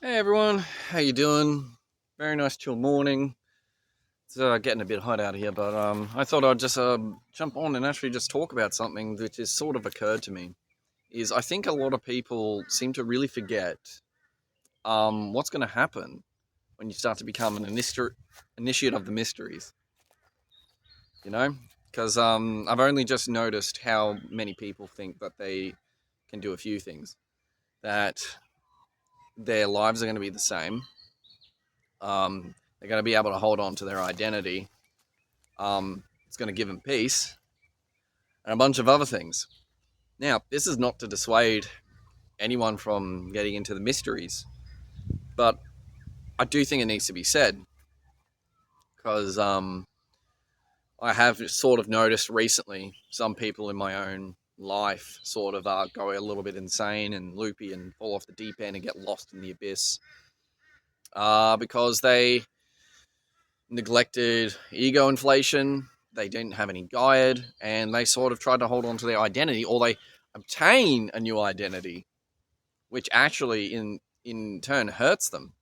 Hey everyone, how you doing? Very nice chill morning. It's getting a bit hot out here, but I thought I'd just jump on and actually just talk about something that has sort of occurred to me. Is I think a lot of people seem to really forget what's going to happen when you start to become an initiate of the mysteries. You know, because I've only just noticed how many people think that they can do a few things, that their lives are going to be the same. They're going to be able to hold on to their identity. It's going to give them peace and a bunch of other things. Now, this is not to dissuade anyone from getting into the mysteries, but I do think it needs to be said because I have sort of noticed recently some people in my own life sort of go a little bit insane and loopy and fall off the deep end and get lost in the abyss because they neglected ego inflation. They didn't have any guide, and they sort of tried to hold on to their identity, or they obtain a new identity, which actually in turn hurts them.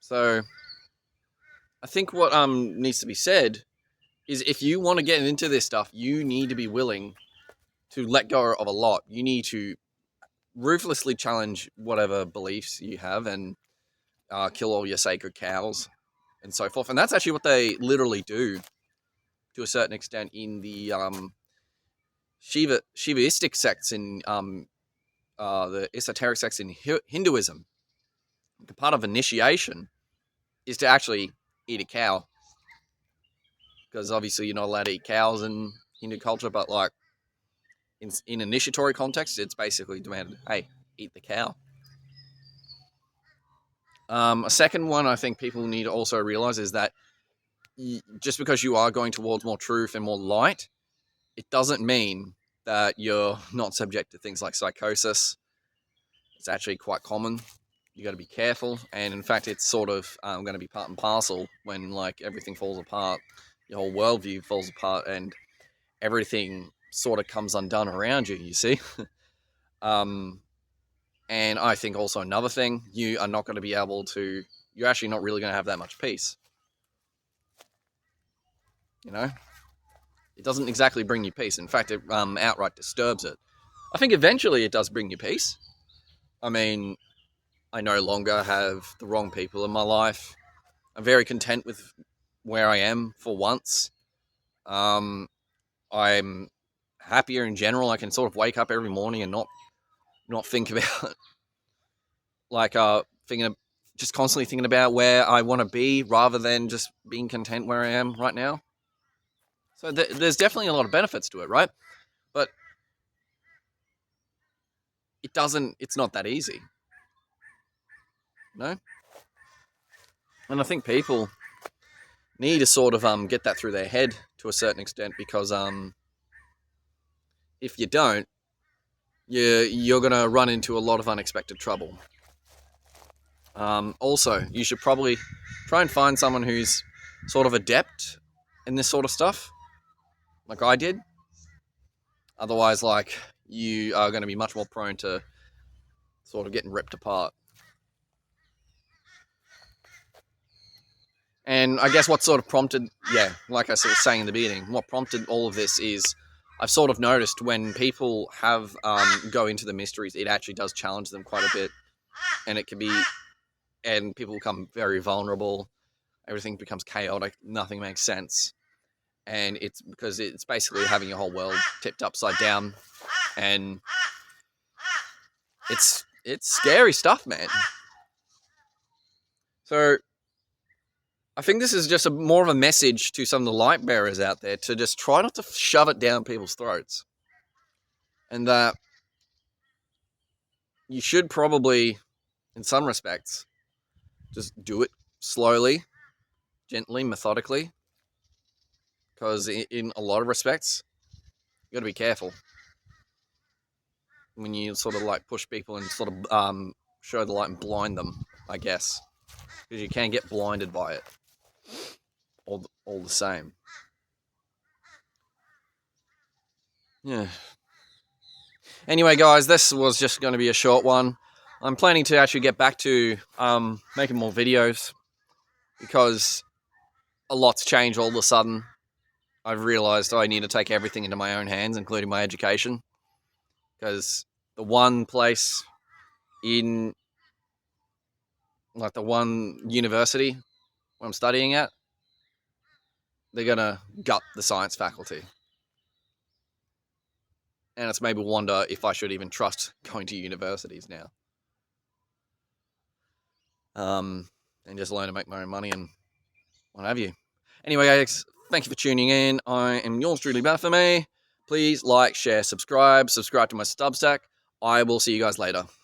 So I think what needs to be said is if you want to get into this stuff, you need to be willing to let go of a lot. You need to ruthlessly challenge whatever beliefs you have and kill all your sacred cows and so forth. And that's actually what they literally do to a certain extent in the Shivaistic sects in the esoteric sects in Hinduism. The part of initiation is to actually eat a cow, because obviously you're not allowed to eat cows in Hindu culture, but like in initiatory context, it's basically demanded, hey, eat the cow. A second one I think people need to also realize is that just because you are going towards more truth and more light, it doesn't mean that you're not subject to things like psychosis. It's actually quite common. You got to be careful, and in fact, it's sort of going to be part and parcel when like everything falls apart, your whole worldview falls apart, and everything sort of comes undone around you. You see, um, and I think also another thing, you are not going to be able to. You're actually not really going to have that much peace. You know, it doesn't exactly bring you peace. In fact, it outright disturbs it. I think eventually it does bring you peace. I mean, I no longer have the wrong people in my life. I'm very content with where I am for once. Um, I'm happier in general. I can sort of wake up every morning and not think about like thinking of, just constantly thinking about where I want to be rather than just being content where I am right now. So there's definitely a lot of benefits to it, right? But it doesn't. It's not that easy, no. And I think people need to sort of get that through their head to a certain extent because if you don't, you're gonna run into a lot of unexpected trouble. Also, you should probably try and find someone who's sort of adept in this sort of stuff, like I did. Otherwise, like you are going to be much more prone to sort of getting ripped apart. And I guess what sort of prompted, yeah, like I was saying in the beginning, what prompted all of this is I've sort of noticed when people have go into the mysteries, it actually does challenge them quite a bit, and it can be, and people become very vulnerable. Everything becomes chaotic. Nothing makes sense, and it's because it's basically having your whole world tipped upside down, and it's scary stuff, man. So I think this is just more of a message to some of the light bearers out there to just try not to shove it down people's throats, and that you should probably, in some respects, just do it slowly, gently, methodically, because in a lot of respects, you got to be careful when you sort of like push people and sort of show the light and blind them, I guess, because you can get blinded by it all the same. Yeah. Anyway, guys, this was just going to be a short one. I'm planning to actually get back to making more videos because a lot's changed all of a sudden. I've realized I need to take everything into my own hands, including my education, because the one place in, like, the one university where I'm studying at, they're gonna gut the science faculty. And it's made me wonder if I should even trust going to universities now. And just learn to make my own money and what have you. Anyway, guys, thank you for tuning in. I am yours truly, Baphomet. Please like, share, subscribe to my Substack. I will see you guys later.